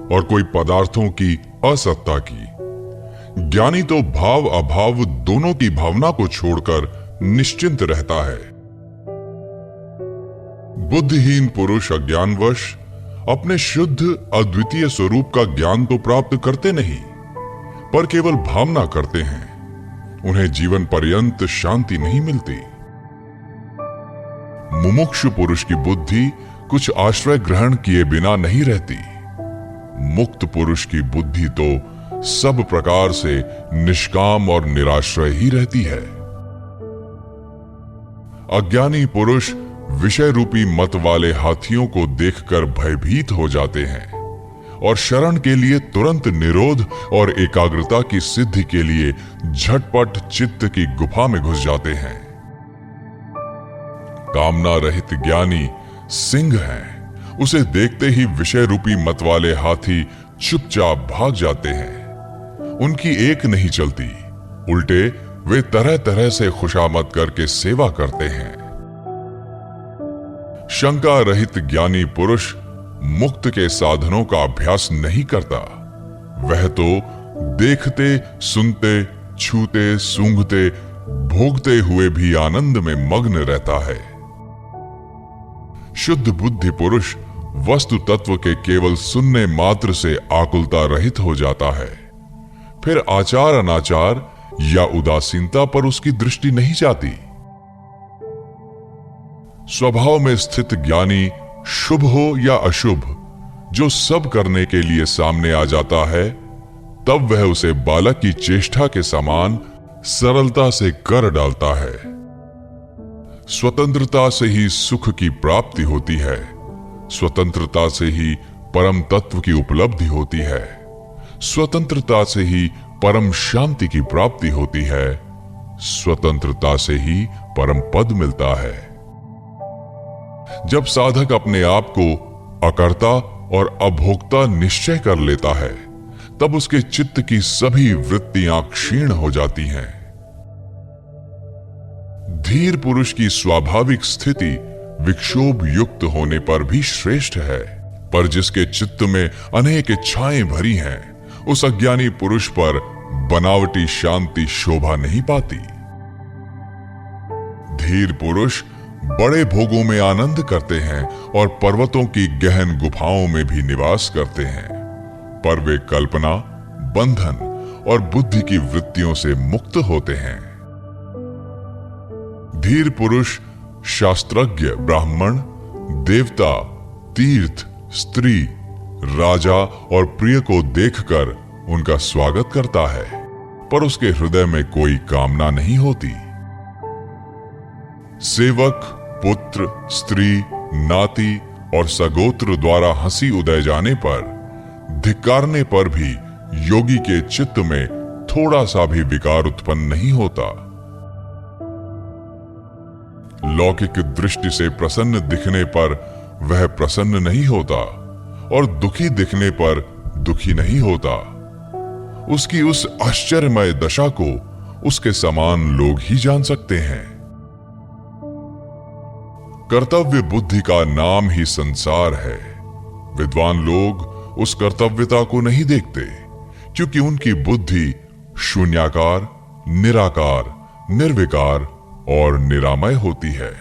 Speaker 1: और कोई पदार्थों की असत्ता की। ज्ञानी तो भाव अभाव दोनों की भावना को छोड़कर निश्चिंत रहता है। बुद्धिहीन पुरुष अज्ञानवश अपने शुद्ध अद्वितीय स्वरूप का ज्ञान तो प्राप्त करते नहीं, पर केवल भावना करते हैं। उन्हें जीवन पर्यंत शांति नहीं मिलती। मुमुक्षु पुरुष की बुद्धि कुछ आश्रय ग्रहण किए बिना नहीं रहती। मुक्त पुरुष की बुद्धि तो सब प्रकार से निष्काम और निराश्रय ही रहती है। अज्ञानी पुरुष विषय रूपी मत वाले हाथियों को देखकर भयभीत हो जाते हैं और शरण के लिए तुरंत निरोध और एकाग्रता की सिद्धि के लिए झटपट चित्त की गुफा में घुस जाते हैं। कामना रहित ज्ञानी सिंह है। उसे देखते ही विषय रूपी मत वाले हाथी चुपचाप भाग जाते हैं। उनकी एक नहीं चलती, उल्टे वे तरह तरह से खुशामद करके सेवा करते हैं। शंका रहित ज्ञानी पुरुष मुक्त के साधनों का अभ्यास नहीं करता। वह तो देखते, सुनते, छूते, सूंघते, भोगते हुए भी आनंद में मग्न रहता है। शुद्ध बुद्धि पुरुष वस्तु तत्व के केवल सुनने मात्र से आकुलता रहित हो जाता है। फिर आचार अनाचार या उदासीनता पर उसकी दृष्टि नहीं जाती। स्वभाव में स्थित ज्ञानी शुभ हो या अशुभ, जो सब करने के लिए सामने आ जाता है, तब वह उसे बालक की चेष्टा के समान सरलता से कर डालता है। स्वतंत्रता से ही सुख की प्राप्ति होती है। स्वतंत्रता से ही परम तत्व की उपलब्धि होती है। स्वतंत्रता से ही परम शांति की प्राप्ति होती है। स्वतंत्रता से ही परम पद मिलता है। जब साधक अपने आप को अकर्ता और अभोक्ता निश्चय कर लेता है, तब उसके चित्त की सभी वृत्तियां क्षीण हो जाती हैं। धीर पुरुष की स्वाभाविक स्थिति विक्षोभ युक्त होने पर भी श्रेष्ठ है, पर जिसके चित्त में अनेक इच्छाएं भरी हैं, उस अज्ञानी पुरुष पर बनावटी शांति शोभा नहीं पाती। धीर पुरुष बड़े भोगों में आनंद करते हैं और पर्वतों की गहन गुफाओं में भी निवास करते हैं, पर वे कल्पना, बंधन और बुद्धि की वृत्तियों से मुक्त होते हैं। धीर पुरुष शास्त्रज्ञ ब्राह्मण, देवता, तीर्थ, स्त्री, राजा और प्रिय को देखकर उनका स्वागत करता है, पर उसके हृदय में कोई कामना नहीं होती। सेवक, पुत्र, स्त्री, नाती और सगोत्र द्वारा हंसी उदय जाने पर, धिक्कारने पर भी योगी के चित्त में थोड़ा सा भी विकार उत्पन्न नहीं होता। लौकिक दृष्टि से प्रसन्न दिखने पर वह प्रसन्न नहीं होता और दुखी दिखने पर दुखी नहीं होता। उसकी उस आश्चर्यमय दशा को उसके समान लोग ही जान सकते हैं। कर्तव्य बुद्धि का नाम ही संसार है। विद्वान लोग उस कर्तव्यता को नहीं देखते, क्योंकि उनकी बुद्धि शून्याकार, निराकार, निर्विकार और निरामय होती है।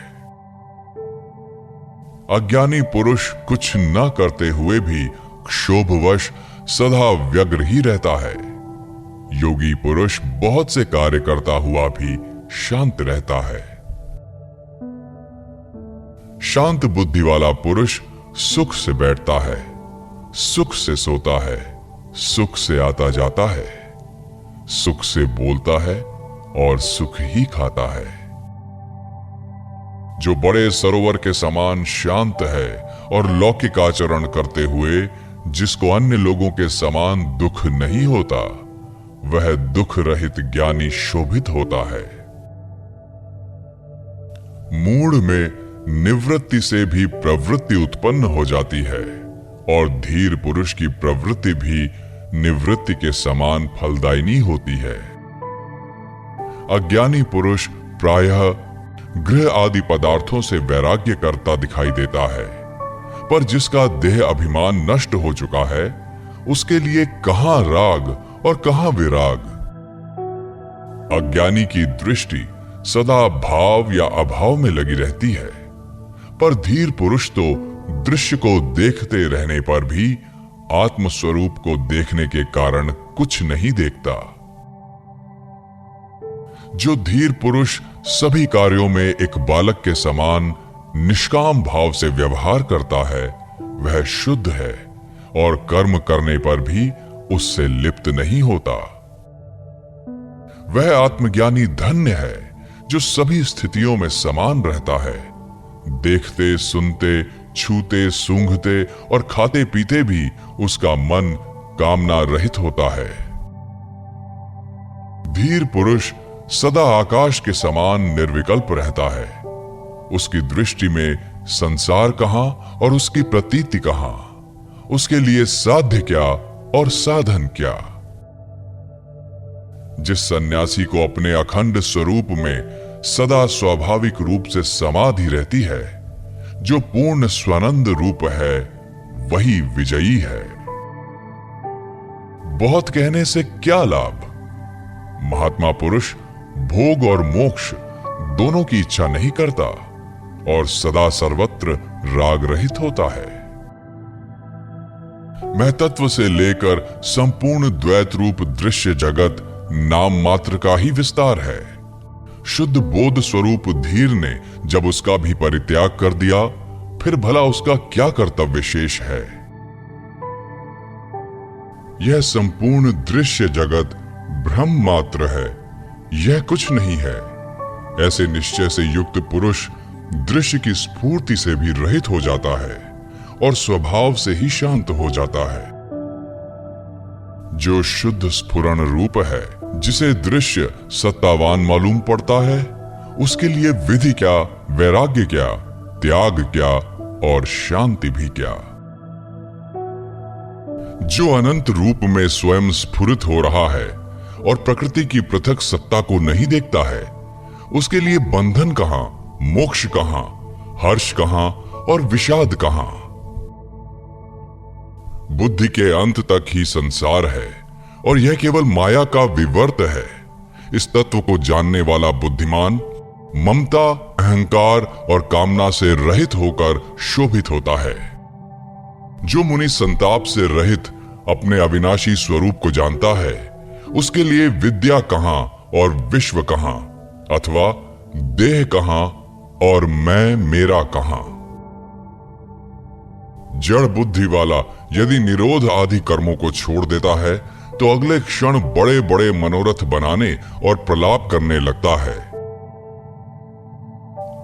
Speaker 1: अज्ञानी पुरुष कुछ न करते हुए भी क्षोभवश सदा व्यग्र ही रहता है। योगी पुरुष बहुत से कार्य करता हुआ भी शांत रहता है। शांत बुद्धि वाला पुरुष सुख से बैठता है, सुख से सोता है, सुख से आता जाता है, सुख से बोलता है और सुख ही खाता है। जो बड़े सरोवर के समान शांत है और लौकिक आचरण करते हुए जिसको अन्य लोगों के समान दुख नहीं होता, वह दुख रहित ज्ञानी शोभित होता है। मूढ़ में निवृत्ति से भी प्रवृत्ति उत्पन्न हो जाती है और धीर पुरुष की प्रवृत्ति भी निवृत्ति के समान फलदायिनी होती है। अज्ञानी पुरुष प्रायः गृह आदि पदार्थों से वैराग्य करता दिखाई देता है, पर जिसका देह अभिमान नष्ट हो चुका है उसके लिए कहां राग और कहां विराग। अज्ञानी की दृष्टि सदा भाव या अभाव में लगी रहती है, पर धीर पुरुष तो दृश्य को देखते रहने पर भी आत्म स्वरूप को देखने के कारण कुछ नहीं देखता। जो धीर पुरुष सभी कार्यों में एक बालक के समान निष्काम भाव से व्यवहार करता है वह शुद्ध है और कर्म करने पर भी उससे लिप्त नहीं होता। वह आत्मज्ञानी धन्य है जो सभी स्थितियों में समान रहता है, देखते सुनते छूते सूंघते और खाते पीते भी उसका मन कामना रहित होता है। धीर पुरुष सदा आकाश के समान निर्विकल्प रहता है। उसकी दृष्टि में संसार कहां और उसकी प्रतीति कहां, उसके लिए साध्य क्या और साधन क्या। जिस सन्यासी को अपने अखंड स्वरूप में सदा स्वाभाविक रूप से समाधि रहती है, जो पूर्ण स्वानंद रूप है, वही विजयी है। बहुत कहने से क्या लाभ। महात्मा पुरुष भोग और मोक्ष दोनों की इच्छा नहीं करता और सदा सर्वत्र राग रहित होता है। महतत्व से लेकर संपूर्ण द्वैत रूप दृश्य जगत नाम मात्र का ही विस्तार है। शुद्ध बोध स्वरूप धीर ने जब उसका भी परित्याग कर दिया, फिर भला उसका क्या कर्तव्य शेष है। यह संपूर्ण दृश्य जगत भ्रम मात्र है, यह कुछ नहीं है। ऐसे निश्चय से युक्त पुरुष दृश्य की स्फूर्ति से भी रहित हो जाता है और स्वभाव से ही शांत हो जाता है। जो शुद्ध स्फुरण रूप है, जिसे दृश्य सत्तावान मालूम पड़ता है, उसके लिए विधि क्या, वैराग्य क्या, त्याग क्या और शांति भी क्या। जो अनंत रूप में स्वयं स्फुरित हो रहा है और प्रकृति की पृथक सत्ता को नहीं देखता है, उसके लिए बंधन कहां, मोक्ष कहां, हर्ष कहां और विषाद कहां। बुद्धि के अंत तक ही संसार है और यह केवल माया का विवर्त है। इस तत्व को जानने वाला बुद्धिमान ममता, अहंकार और कामना से रहित होकर शोभित होता है। जो मुनि संताप से रहित अपने अविनाशी स्वरूप को जानता है, उसके लिए विद्या कहां और विश्व कहां, अथवा देह कहां और मैं मेरा कहां। जड़ बुद्धि वाला यदि निरोध आदि कर्मों को छोड़ देता है तो अगले क्षण बड़े बड़े मनोरथ बनाने और प्रलाप करने लगता है।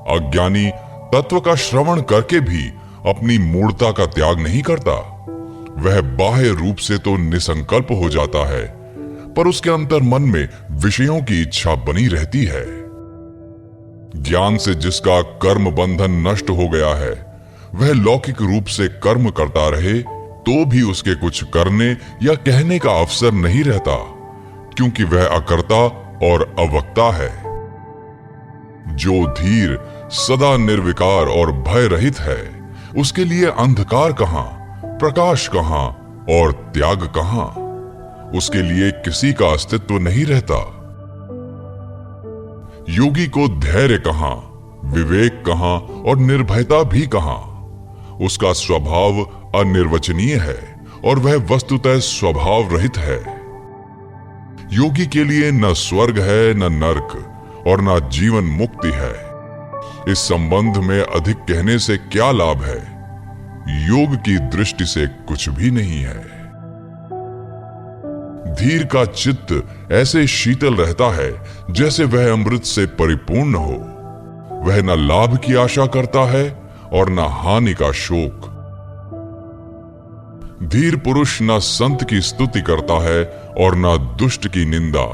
Speaker 1: अज्ञानी तत्व का श्रवण करके भी अपनी मूढ़ता का त्याग नहीं करता। वह बाह्य रूप से तो निसंकल्प हो जाता है, पर उसके अंतर मन में विषयों की इच्छा बनी रहती है। ज्ञान से जिसका कर्म बंधन नष्ट हो गया है, वह लौकिक रूप से कर्म करता रहे तो भी उसके कुछ करने या कहने का अवसर नहीं रहता, क्योंकि वह अकर्ता और अवक्ता है। जो धीर सदा निर्विकार और भय रहित है, उसके लिए अंधकार कहां, प्रकाश कहां और त्याग कहां। उसके लिए किसी का अस्तित्व नहीं रहता। योगी को धैर्य कहां, विवेक कहां और निर्भयता भी कहां। उसका स्वभाव अनिर्वचनीय है और वह वस्तुतः स्वभाव रहित है। योगी के लिए न स्वर्ग है, न नरक और न जीवन मुक्ति है। इस संबंध में अधिक कहने से क्या लाभ है। योग की दृष्टि से कुछ भी नहीं है। धीर का चित्त ऐसे शीतल रहता है जैसे वह अमृत से परिपूर्ण हो। वह न लाभ की आशा करता है और न हानि का शोक। धीर पुरुष न संत की स्तुति करता है और न दुष्ट की निंदा।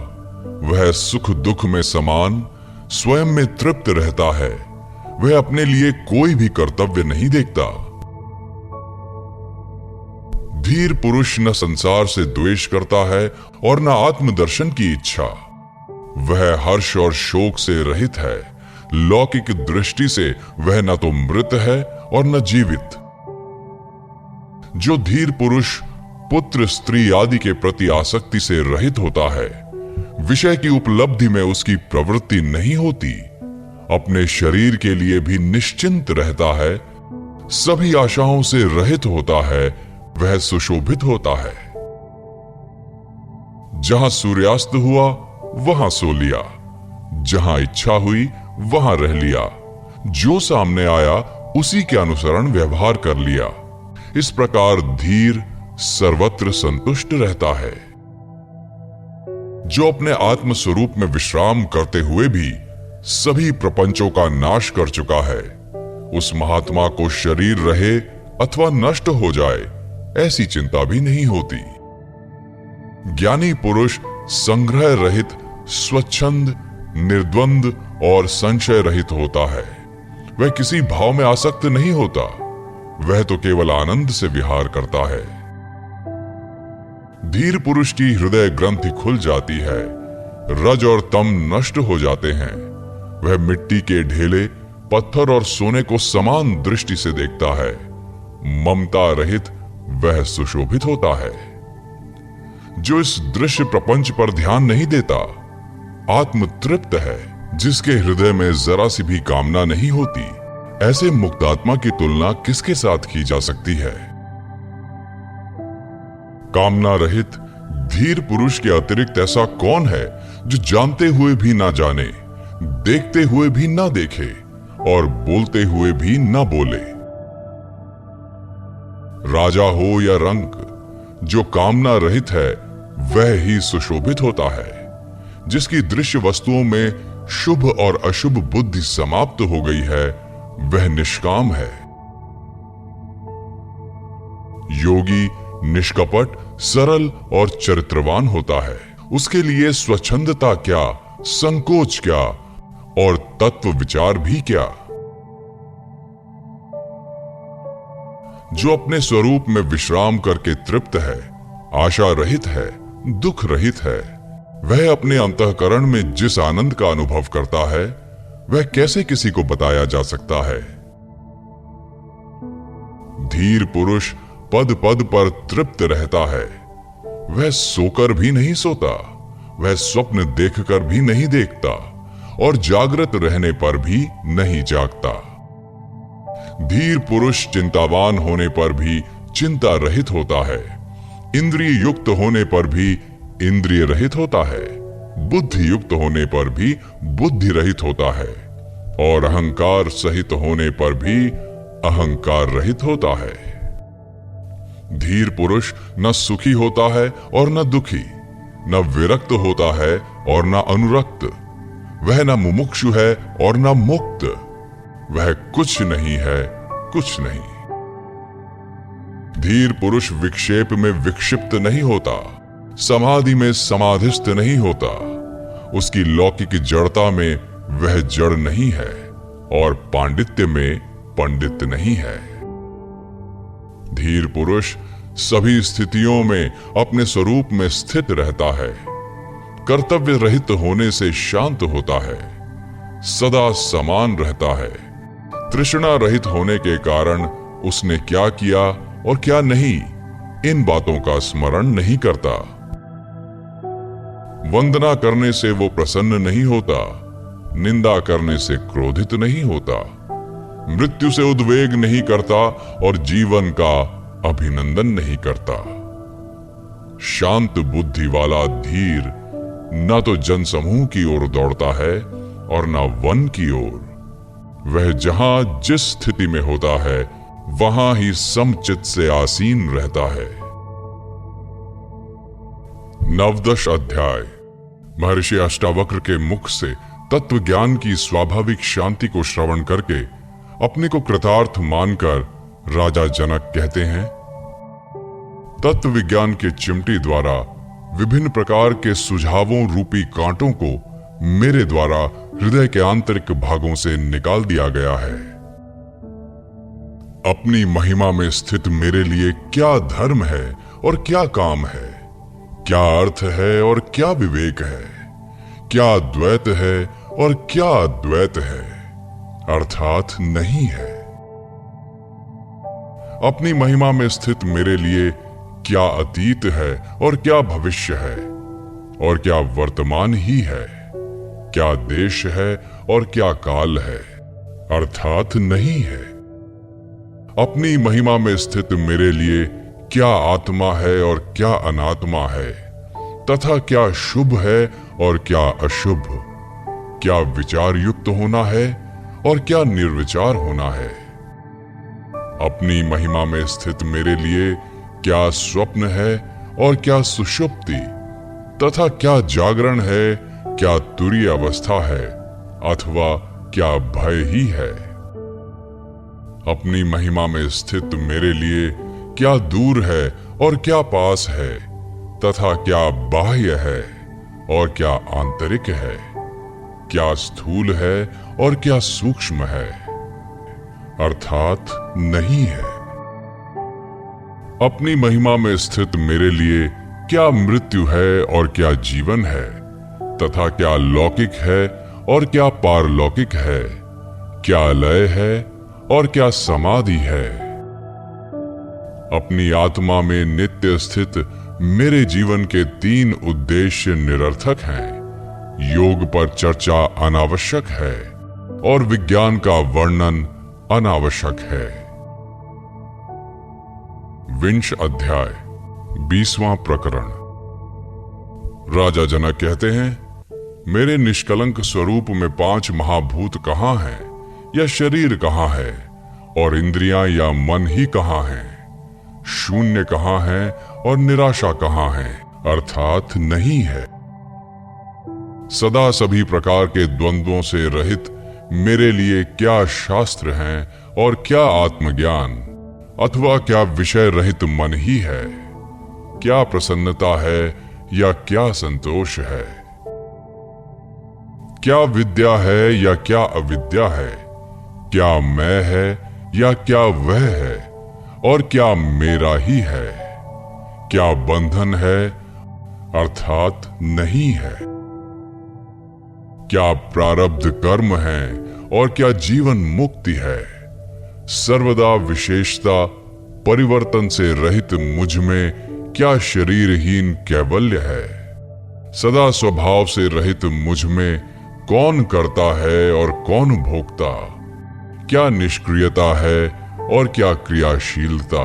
Speaker 1: वह सुख दुख में समान स्वयं में तृप्त रहता है वह अपने लिए कोई भी कर्तव्य नहीं देखता। धीर पुरुष न संसार से द्वेष करता है और न आत्मदर्शन की इच्छा। वह हर्ष और शोक से रहित है। लौकिक दृष्टि से वह न तो मृत है और न जीवित। जो धीर पुरुष पुत्र स्त्री आदि के प्रति आसक्ति से रहित होता है, विषय की उपलब्धि में उसकी प्रवृत्ति नहीं होती, अपने शरीर के लिए भी निश्चिंत रहता है, सभी आशाओं से रहित होता है, वह सुशोभित होता है। जहां सूर्यास्त हुआ वहां सो लिया, जहां इच्छा हुई वहां रह लिया, जो सामने आया उसी के अनुसरण व्यवहार कर लिया। इस प्रकार धीर सर्वत्र संतुष्ट रहता है। जो अपने आत्म स्वरूप में विश्राम करते हुए भी सभी प्रपंचों का नाश कर चुका है, उस महात्मा को शरीर रहे अथवा नष्ट हो जाए ऐसी चिंता भी नहीं होती। ज्ञानी पुरुष संग्रह रहित, स्वच्छंद, निर्द्वंद और संशय रहित होता है। वह किसी भाव में आसक्त नहीं होता, वह तो केवल आनंद से विहार करता है। धीर पुरुष की हृदय ग्रंथि खुल जाती है, रज और तम नष्ट हो जाते हैं। वह मिट्टी के ढेले, पत्थर और सोने को समान दृष्टि से देखता है। ममता रहित वह सुशोभित होता है। जो इस दृश्य प्रपंच पर ध्यान नहीं देता, आत्म तृप्त है, जिसके हृदय में जरा सी भी कामना नहीं होती, ऐसे मुक्तात्मा की तुलना किसके साथ की जा सकती है। कामना रहित धीर पुरुष के अतिरिक्त ऐसा कौन है जो जानते हुए भी ना जाने, देखते हुए भी ना देखे और बोलते हुए भी ना बोले। राजा हो या रंक, जो कामना रहित है वह ही सुशोभित होता है। जिसकी दृश्य वस्तुओं में शुभ और अशुभ बुद्धि समाप्त हो गई है, वह निष्काम है। योगी निष्कपट, सरल और चरित्रवान होता है। उसके लिए स्वच्छंदता क्या, संकोच क्या और तत्व विचार भी क्या। जो अपने स्वरूप में विश्राम करके तृप्त है, आशा रहित है, दुख रहित है, वह अपने अंतःकरण में जिस आनंद का अनुभव करता है, वह कैसे किसी को बताया जा सकता है। धीर पुरुष पद पद पर तृप्त रहता है। वह सोकर भी नहीं सोता, वह स्वप्न देखकर भी नहीं देखता और जागृत रहने पर भी नहीं जागता। धीर पुरुष चिंतावान होने पर भी चिंता रहित होता है, इंद्रिय युक्त होने पर भी इंद्रिय रहित होता है, बुद्धि युक्त होने पर भी बुद्धि रहित होता है और अहंकार सहित होने पर भी अहंकार रहित होता है। धीर पुरुष न सुखी होता है और न दुखी, न विरक्त होता है और न अनुरक्त, वह न मुमुक्षु है और न मुक्त, वह कुछ नहीं है, कुछ नहीं। धीर पुरुष विक्षेप में विक्षिप्त नहीं होता, समाधि में समाधिस्थ नहीं होता, उसकी लौकिक जड़ता में वह जड़ नहीं है और पांडित्य में पंडित नहीं है। धीर पुरुष सभी स्थितियों में अपने स्वरूप में स्थित रहता है, कर्तव्य रहित होने से शांत होता है, सदा समान रहता है। तृष्णा रहित होने के कारण उसने क्या किया और क्या नहीं, इन बातों का स्मरण नहीं करता। वंदना करने से वो प्रसन्न नहीं होता, निंदा करने से क्रोधित नहीं होता, मृत्यु से उद्वेग नहीं करता और जीवन का अभिनंदन नहीं करता। शांत बुद्धि वाला धीर न तो जनसमूह की ओर दौड़ता है और न वन की ओर। वह जहां जिस स्थिति में होता है वहां ही समचित से आसीन रहता है। 9वां अध्याय। महर्षि अष्टावक्र के मुख से तत्व ज्ञान की स्वाभाविक शांति को श्रवण करके अपने को कृतार्थ मानकर राजा जनक कहते हैं, तत्व विज्ञान के चिमटी द्वारा विभिन्न प्रकार के सुझावों रूपी कांटों को मेरे द्वारा हृदय के आंतरिक भागों से निकाल दिया गया है। अपनी महिमा में स्थित मेरे लिए क्या धर्म है और क्या काम है, क्या अर्थ है और क्या विवेक है, क्या द्वैत है और क्या अद्वैत है, अर्थात नहीं है। अपनी महिमा में स्थित मेरे लिए क्या अतीत है और क्या भविष्य है, और क्या वर्तमान ही है, क्या देश है और क्या काल है, अर्थात नहीं है। अपनी महिमा में स्थित मेरे लिए क्या आत्मा है और क्या अनात्मा है, तथा क्या शुभ है और क्या अशुभ, क्या विचार युक्त होना है और क्या निर्विचार होना है। अपनी महिमा में स्थित मेरे लिए क्या स्वप्न है और क्या सुषुप्ति, तथा क्या जागरण है, क्या तुरीय अवस्था है अथवा क्या भय ही है। अपनी महिमा में स्थित मेरे लिए क्या दूर है और क्या पास है, तथा क्या बाह्य है और क्या आंतरिक है, क्या स्थूल है और क्या सूक्ष्म है, अर्थात नहीं है। अपनी महिमा में स्थित मेरे लिए क्या मृत्यु है और क्या जीवन है, तथा क्या लौकिक है और क्या पारलौकिक है, क्या लय है और क्या समाधि है। अपनी आत्मा में नित्य स्थित मेरे जीवन के 3 उद्देश्य निरर्थक हैं। योग पर चर्चा अनावश्यक है और विज्ञान का वर्णन अनावश्यक है। 20 अध्याय 20वां प्रकरण। राजा जनक कहते हैं, मेरे निष्कलंक स्वरूप में 5 महाभूत कहाँ हैं, या शरीर कहाँ है, और इंद्रियां या मन ही कहाँ हैं, शून्य कहाँ है और निराशा कहाँ है, अर्थात नहीं है। सदा सभी प्रकार के द्वंद्वों से रहित मेरे लिए क्या शास्त्र हैं और क्या आत्मज्ञान, अथवा क्या विषय रहित मन ही है, क्या प्रसन्नता है या क्या संतोष है, क्या विद्या है या क्या अविद्या है, क्या मैं है या क्या वह है, और क्या मेरा ही है, क्या बंधन है अर्थात नहीं है, क्या प्रारब्ध कर्म है और क्या जीवन मुक्ति है। सर्वदा विशेषता परिवर्तन से रहित मुझ में क्या शरीरहीन कैवल्य है। सदा स्वभाव से रहित मुझ में कौन करता है और कौन भोगता, क्या निष्क्रियता है और क्या क्रियाशीलता,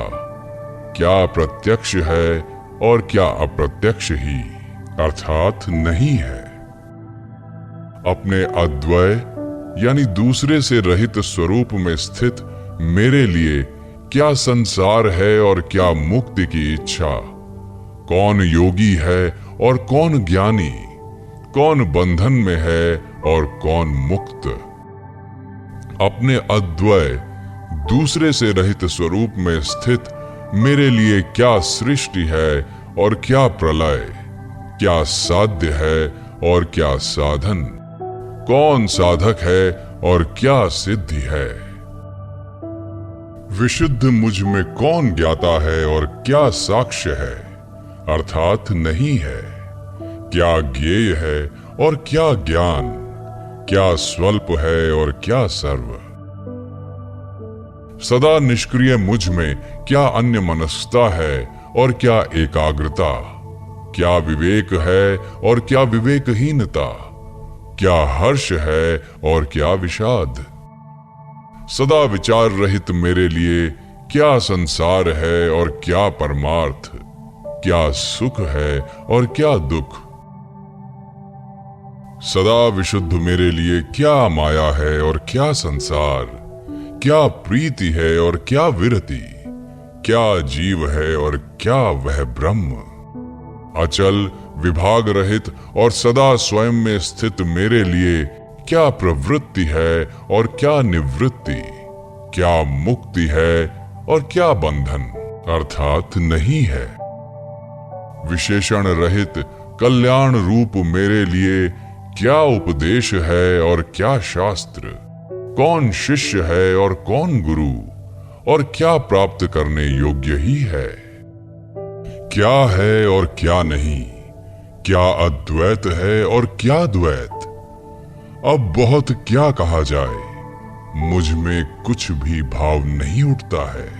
Speaker 1: क्या प्रत्यक्ष है और क्या अप्रत्यक्ष ही, अर्थात नहीं है। अपने अद्वय यानी दूसरे से रहित स्वरूप में स्थित मेरे लिए क्या संसार है और क्या मुक्ति की इच्छा, कौन योगी है और कौन ज्ञानी, कौन बंधन में है और कौन मुक्त। अपने अद्वय दूसरे से रहित स्वरूप में स्थित मेरे लिए क्या सृष्टि है और क्या प्रलय, क्या साध्य है और क्या साधन, कौन साधक है और क्या सिद्धि है। विशुद्ध मुझ में कौन ज्ञाता है और क्या साक्ष्य है, अर्थात नहीं है। क्या ज्ञेय है और क्या ज्ञान, क्या स्वल्प है और क्या सर्व। सदा निष्क्रिय मुझ में क्या अन्य मनस्कता है और क्या एकाग्रता, क्या विवेक है और क्या विवेकहीनता, क्या हर्ष है और क्या विषाद। सदा विचार रहित मेरे लिए क्या संसार है और क्या परमार्थ, क्या सुख है और क्या दुख। सदा विशुद्ध मेरे लिए क्या माया है और क्या संसार, क्या प्रीति है और क्या विरति, क्या जीव है और क्या वह ब्रह्म। अचल विभाग रहित और सदा स्वयं में स्थित मेरे लिए क्या प्रवृत्ति है और क्या निवृत्ति, क्या मुक्ति है और क्या बंधन, अर्थात नहीं है। विशेषण रहित कल्याण रूप मेरे लिए क्या उपदेश है और क्या शास्त्र, कौन शिष्य है और कौन गुरु, और क्या प्राप्त करने योग्य ही है, क्या है और क्या नहीं, क्या अद्वैत है और क्या द्वैत। अब बहुत क्या कहा जाए, मुझ में कुछ भी भाव नहीं उठता है।